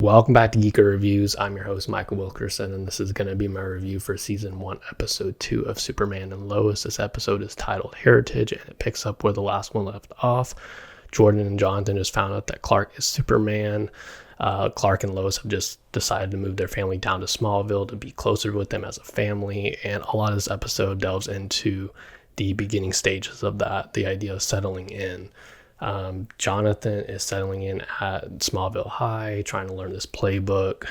Welcome back to GEEKY Reviews. I'm your host, Michael Wilkerson, and this is going to be my review for Season 1, Episode 2 of Superman and Lois. This episode is titled Heritage, and it picks up where the last one left off. Jordan and Jonathan just found out that Clark is Superman. Clark and Lois have just decided to move their family down to Smallville to be closer with them as a family, and a lot of this episode delves into the beginning stages of that, the idea of settling in. Jonathan is settling in at Smallville High, trying to learn this playbook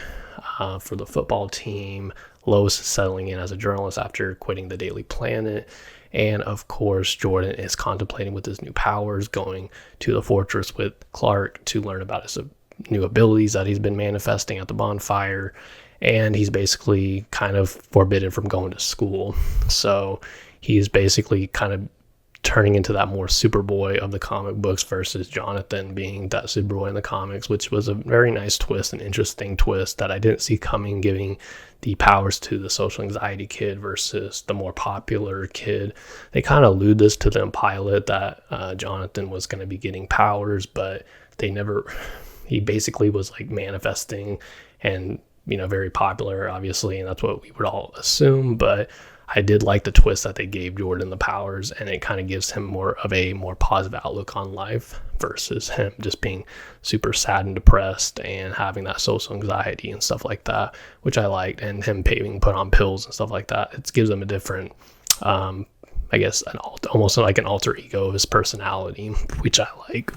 for the football team. Lois is settling in as a journalist after quitting the Daily Planet. And of course, Jordan is contemplating with his new powers, going to the Fortress with Clark to learn about his new abilities that he's been manifesting at the bonfire. And he's basically kind of forbidden from going to school. So he's basically kind of turning into that more Superboy of the comic books versus Jonathan being that Superboy in the comics, which was a very nice twist, an interesting twist that I didn't see coming, giving the powers to the social anxiety kid versus the more popular kid. They kind of allude this to the pilot that Jonathan was going to be getting powers, but they never, he basically was like manifesting and, very popular, obviously, and that's what we would all assume, but I did like the twist that they gave Jordan the powers, and it kind of gives him more of a more positive outlook on life versus him just being super sad and depressed and having that social anxiety and stuff like that, which I liked, and him being put on pills and stuff like that. It gives him a different, I guess, almost like an alter ego of his personality, which I like.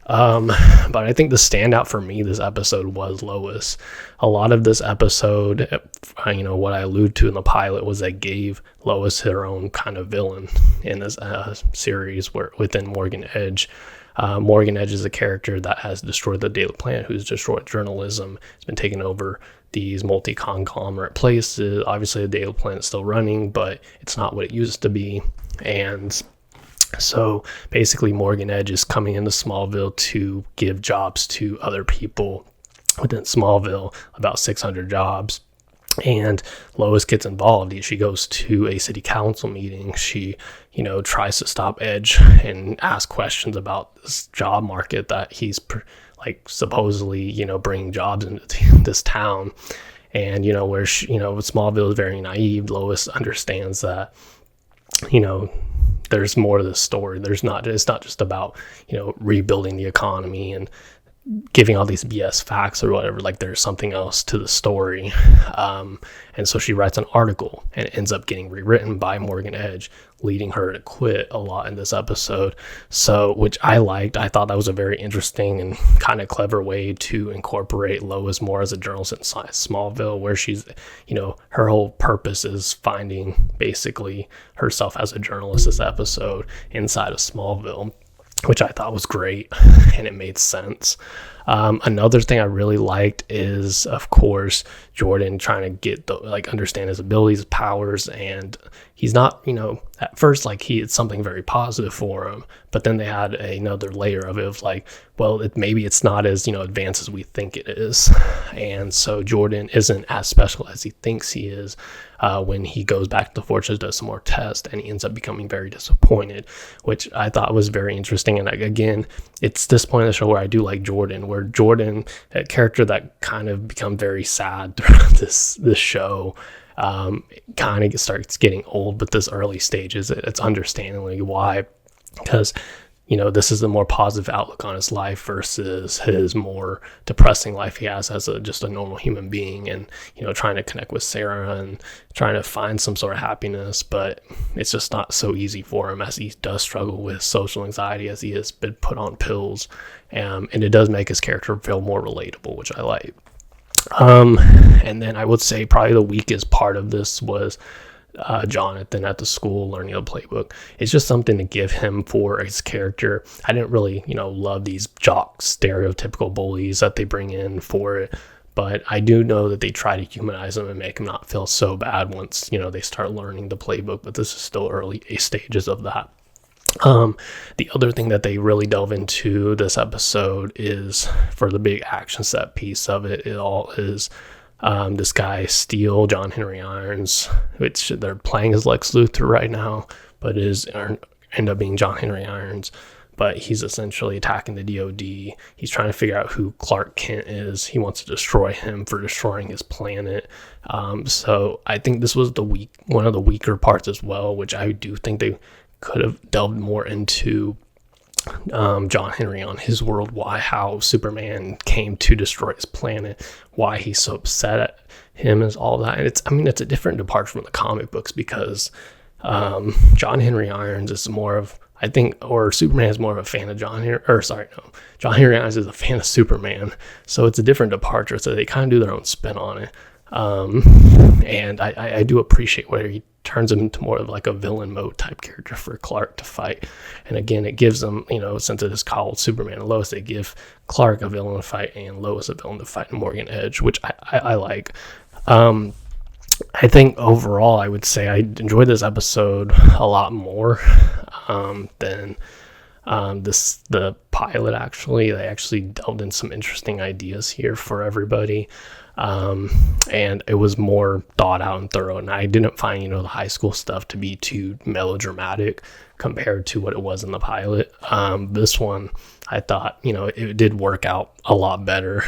But I think the standout for me this episode was Lois. A lot of this episode, what I allude to in the pilot was that gave Lois her own kind of villain in this series within Morgan Edge. Morgan Edge is a character that has destroyed the Daily Planet, who's destroyed journalism. It's been taking over these multi-conglomerate places. Obviously, the Daily Planet's still running, but it's not what it used to be. And so basically Morgan Edge is coming into Smallville to give jobs to other people within Smallville, about 600 jobs. And Lois gets involved. She goes to a city council meeting. She, tries to stop Edge and ask questions about this job market that he's supposedly, bringing jobs into this town. And, where Smallville is very naive, Lois understands that, there's more to the story. It's not just about, rebuilding the economy and giving all these BS facts or whatever. Like, there's something else to the story. And so she writes an article, and it ends up getting rewritten by Morgan Edge, leading her to quit a lot in this episode. So, which I liked. I thought that was a very interesting and kind of clever way to incorporate Lois more as a journalist in Smallville, where she's, her whole purpose is finding basically herself as a journalist this episode inside of Smallville, which I thought was great, and it made sense. Another thing I really liked is, of course, Jordan trying to understand his abilities, his powers, and he's not, at first, it's something very positive for him, but then they had another layer of it of maybe it's not as, advanced as we think it is. And so Jordan isn't as special as he thinks he is when he goes back to the Fortress, does some more tests, and he ends up becoming very disappointed, which I thought was very interesting. And again, it's this point in the show where I do like Jordan, where Jordan, a character that kind of become very sad throughout this show, kind of starts getting old, but this early stages, it's understandably why, because this is a more positive outlook on his life versus his more depressing life he has as just a normal human being, and trying to connect with Sarah and trying to find some sort of happiness, but it's just not so easy for him, as he does struggle with social anxiety, as he has been put on pills, and it does make his character feel more relatable, which I like. And then I would say probably the weakest part of this was Jonathan at the school learning the playbook. It's just something to give him for his character. I didn't really, love these jock stereotypical bullies that they bring in for it, but I do know that they try to humanize him and make him not feel so bad once, they start learning the playbook, but this is still early stages of that. The other thing that they really delve into this episode is, for the big action set piece of it, this guy Steele, John Henry Irons, which they're playing as Lex Luthor right now, but end up being John Henry Irons. but he's essentially attacking the DOD. He's trying to figure out who Clark Kent is. He wants to destroy him for destroying his planet. So I think this was one of the weaker parts as well, which I do think they could have delved more into John Henry on his world, how Superman came to destroy his planet, why he's so upset at him, is all that. And it's a different departure from the comic books, because John Henry Irons is more of, I think, or Superman is more of a fan of John Henry Irons is a fan of Superman, so it's a different departure, so they kind of do their own spin on it. And I do appreciate where he turns him into more of like a villain mode type character for Clark to fight. And again, it gives them, since it is called Superman and Lois, they give Clark a villain to fight and Lois a villain to fight in Morgan Edge, which I like. I think overall, I would say I enjoyed this episode a lot more than the pilot. Actually, they actually delved in some interesting ideas here for everybody. And it was more thought out and thorough, and I didn't find the high school stuff to be too melodramatic compared to what it was in the pilot. This one, I thought it did work out a lot better,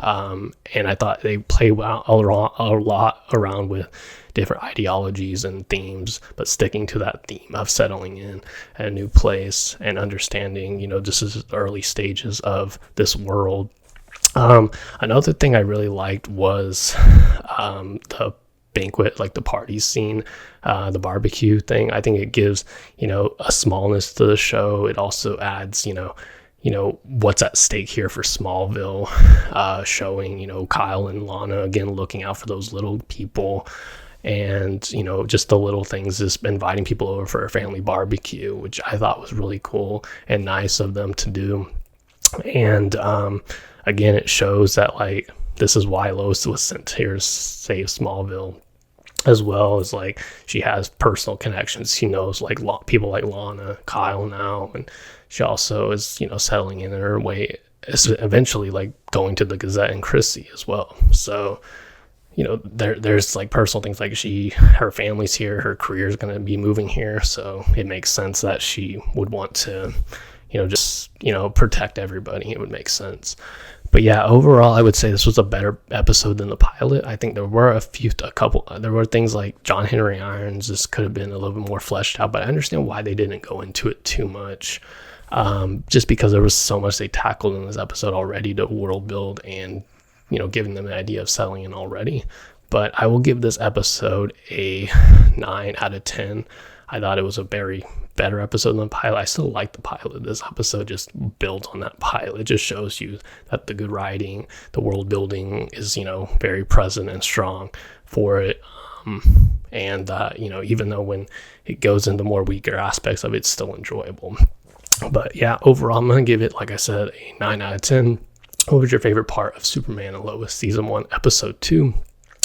and I thought they played a lot around with different ideologies and themes, but sticking to that theme of settling in at a new place and understanding this is early stages of this world. Another thing I really liked was the banquet, like the party scene, the barbecue thing. I think it gives a smallness to the show. It also adds what's at stake here for Smallville, showing Kyle and Lana again looking out for those little people, and just the little things, just inviting people over for a family barbecue, which I thought was really cool and nice of them to do. And again, it shows that like this is why Lois was sent here to save Smallville, as well as like she has personal connections. She knows like people like Lana, Kyle now, and she also is settling in her way, eventually like going to the Gazette and Chrissy as well. So there's like personal things, like her family's here, her career is going to be moving here, so it makes sense that she would want to protect everybody. It would make sense. But yeah, overall, I would say this was a better episode than the pilot. I think there were there were things like John Henry Irons. This could have been a little bit more fleshed out, but I understand why they didn't go into it too much. Just because there was so much they tackled in this episode already to world build and, giving them an idea of settling in already. But I will give this episode a 9 out of 10. I thought it was a very better episode than the pilot. I still like the pilot. This episode just builds on that pilot. It just shows you that the good writing, the world building is, very present and strong for it. And even though when it goes into more weaker aspects of it, it's still enjoyable. But yeah, overall, I'm going to give it, like I said, a 9 out of 10. What was your favorite part of Superman and Lois Season 1, Episode 2?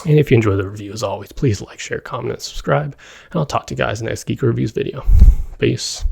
And if you enjoy the review, as always, please like, share, comment, and subscribe. And I'll talk to you guys in the next Geek Reviews video. Peace.